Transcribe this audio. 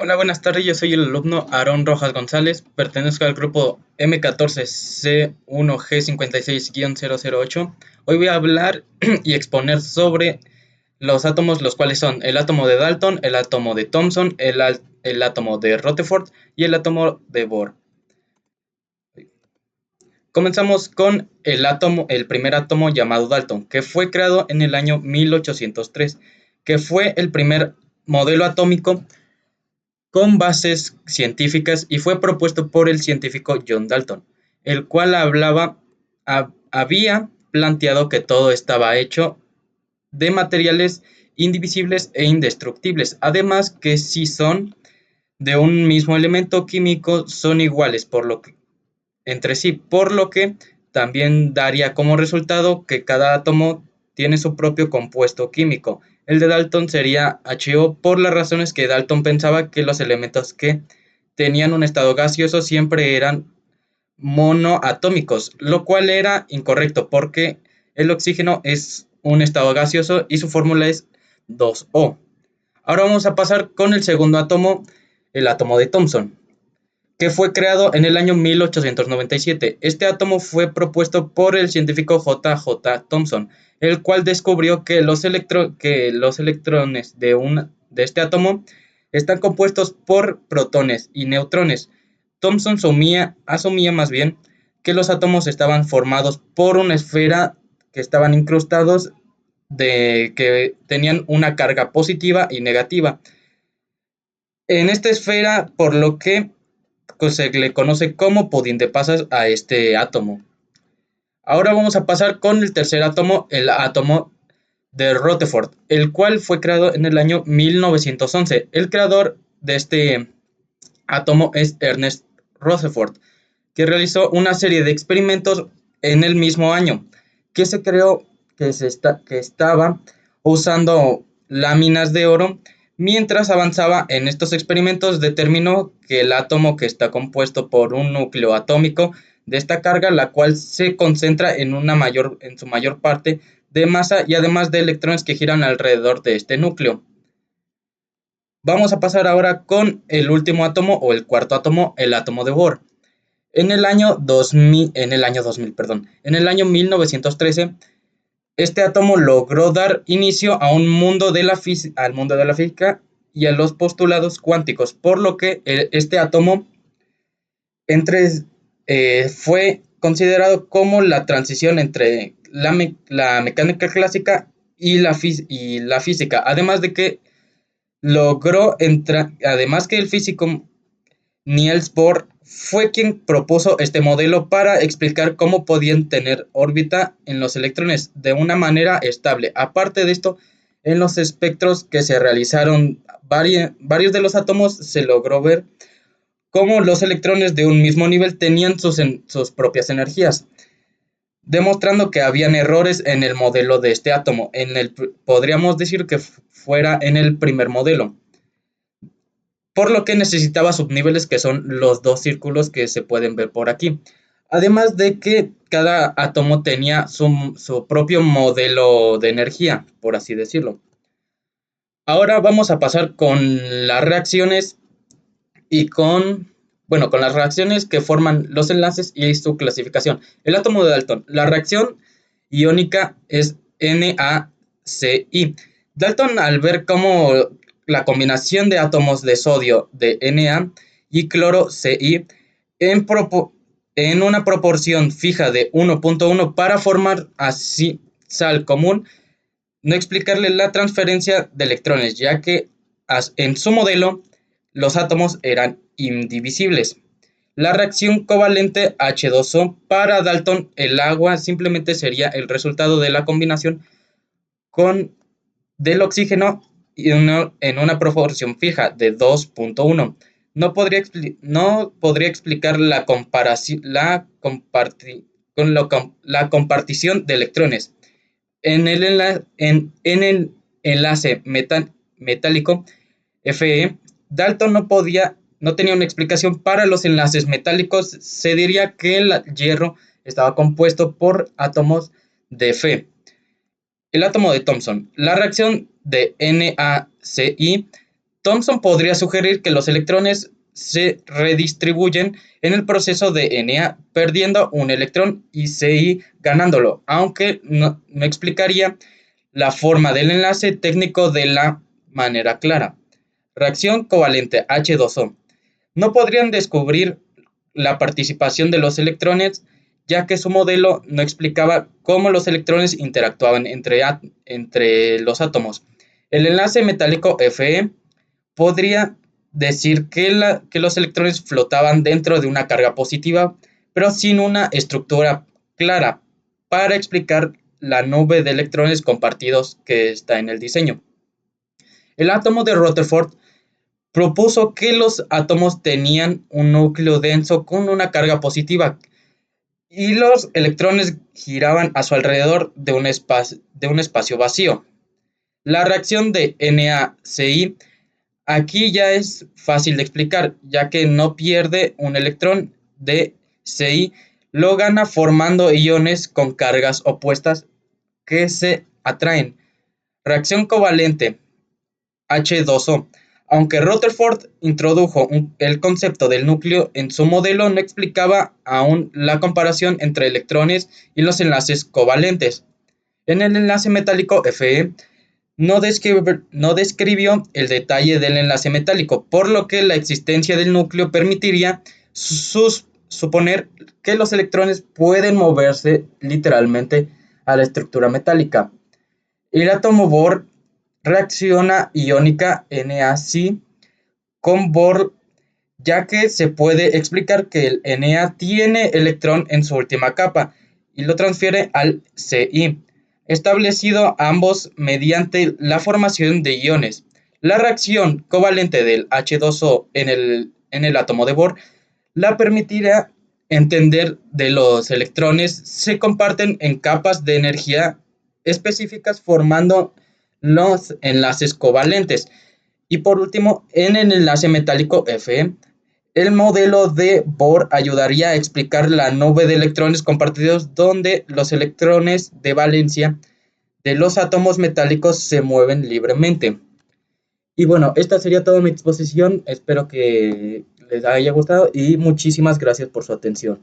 Hola, buenas tardes. Yo soy el alumno Aarón Rojas González. Pertenezco al grupo M14C1G56-008. Hoy voy a hablar y exponer sobre los átomos, los cuales son el átomo de Dalton, el átomo de Thomson, el átomo de Rutherford y el átomo de Bohr. Comenzamos con el primer átomo llamado Dalton, que fue creado en el año 1803, que fue el primer modelo atómico con bases científicas y fue propuesto por el científico John Dalton, el cual había planteado que todo estaba hecho de materiales indivisibles e indestructibles, además que si son de un mismo elemento químico son iguales entre sí, por lo que también daría como resultado que cada átomo tiene su propio compuesto químico. El de Dalton sería HO por las razones que Dalton pensaba que los elementos que tenían un estado gaseoso siempre eran monoatómicos, lo cual era incorrecto porque el oxígeno es un estado gaseoso y su fórmula es 2O. Ahora vamos a pasar con el segundo átomo, el átomo de Thomson, que fue creado en el año 1897. Este átomo fue propuesto por el científico J. J. Thomson, el cual descubrió que los electrones de este átomo están compuestos por protones y neutrones. Thomson asumía más bien que los átomos estaban formados por una esfera que estaban incrustados que tenían una carga positiva y negativa en esta esfera, por lo que se le conoce como pudín de pasas a este átomo. Ahora vamos a pasar con el tercer átomo, el átomo de Rutherford, el cual fue creado en el año 1911. El creador de este átomo es Ernest Rutherford, que realizó una serie de experimentos en el mismo año, que se creó que estaba usando láminas de oro. Mientras avanzaba en estos experimentos, determinó que el átomo que está compuesto por un núcleo atómico de esta carga, la cual se concentra en su mayor parte de masa y además de electrones que giran alrededor de este núcleo. Vamos a pasar ahora con el último átomo o el cuarto átomo, el átomo de Bohr. En el año 1913, este átomo logró dar inicio a un mundo de al mundo de la física y a los postulados cuánticos, por lo que este átomo entre, fue considerado como la transición entre la mecánica clásica y la física, además de que además que el físico Niels Bohr fue quien propuso este modelo para explicar cómo podían tener órbita en los electrones de una manera estable. Aparte de esto, en los espectros que se realizaron varios de los átomos se logró ver cómo los electrones de un mismo nivel tenían sus propias energías, demostrando que habían errores en el modelo de este átomo. Podríamos decir que fuera en el primer modelo, por lo que necesitaba subniveles que son los dos círculos que se pueden ver por aquí. Además de que cada átomo tenía su propio modelo de energía, por así decirlo. Ahora vamos a pasar con las reacciones con las reacciones que forman los enlaces y su clasificación. El átomo de Dalton, la reacción iónica es NaCl. Dalton, al ver cómo la combinación de átomos de sodio de Na y cloro Ci en una proporción fija de 1.1 para formar así sal común, no explicarle la transferencia de electrones, ya que en su modelo los átomos eran indivisibles. La reacción covalente H2O para Dalton, el agua simplemente sería el resultado de la combinación con del oxígeno en una proporción fija de 2.1. No podría explicar la compartición de electrones. En el enlace metálico Fe, Dalton no tenía una explicación para los enlaces metálicos. Se diría que el hierro estaba compuesto por átomos de Fe. El átomo de Thomson. La reacción de NaCl Thomson podría sugerir que los electrones se redistribuyen en el proceso de Na, perdiendo un electrón y Ci ganándolo, aunque no explicaría la forma del enlace técnico de la manera clara. Reacción covalente H2O. No podrían descubrir la participación de los electrones, ya que su modelo no explicaba cómo los electrones interactuaban entre los átomos. El enlace metálico Fe podría decir que los electrones flotaban dentro de una carga positiva, pero sin una estructura clara para explicar la nube de electrones compartidos que está en el diseño. El átomo de Rutherford propuso que los átomos tenían un núcleo denso con una carga positiva y los electrones giraban a su alrededor de un espacio vacío. La reacción de NaCl aquí ya es fácil de explicar, ya que no pierde un electrón de Ci, lo gana formando iones con cargas opuestas que se atraen. Reacción covalente H2O. Aunque Rutherford introdujo el concepto del núcleo en su modelo, no explicaba aún la comparación entre electrones y los enlaces covalentes. En el enlace metálico Fe no describió el detalle del enlace metálico, por lo que la existencia del núcleo permitiría suponer que los electrones pueden moverse literalmente a la estructura metálica. El átomo Bohr reacciona iónica NaC con Bohr, ya que se puede explicar que el Na tiene electrón en su última capa y lo transfiere al Ci, establecido ambos mediante la formación de iones. La reacción covalente del H2O en el átomo de Bohr la permitirá entender de los electrones se comparten en capas de energía específicas formando los enlaces covalentes. Y por último, en el enlace metálico Fe, el modelo de Bohr ayudaría a explicar la nube de electrones compartidos donde los electrones de valencia de los átomos metálicos se mueven libremente. Y bueno, esta sería toda mi exposición. Espero que les haya gustado y muchísimas gracias por su atención.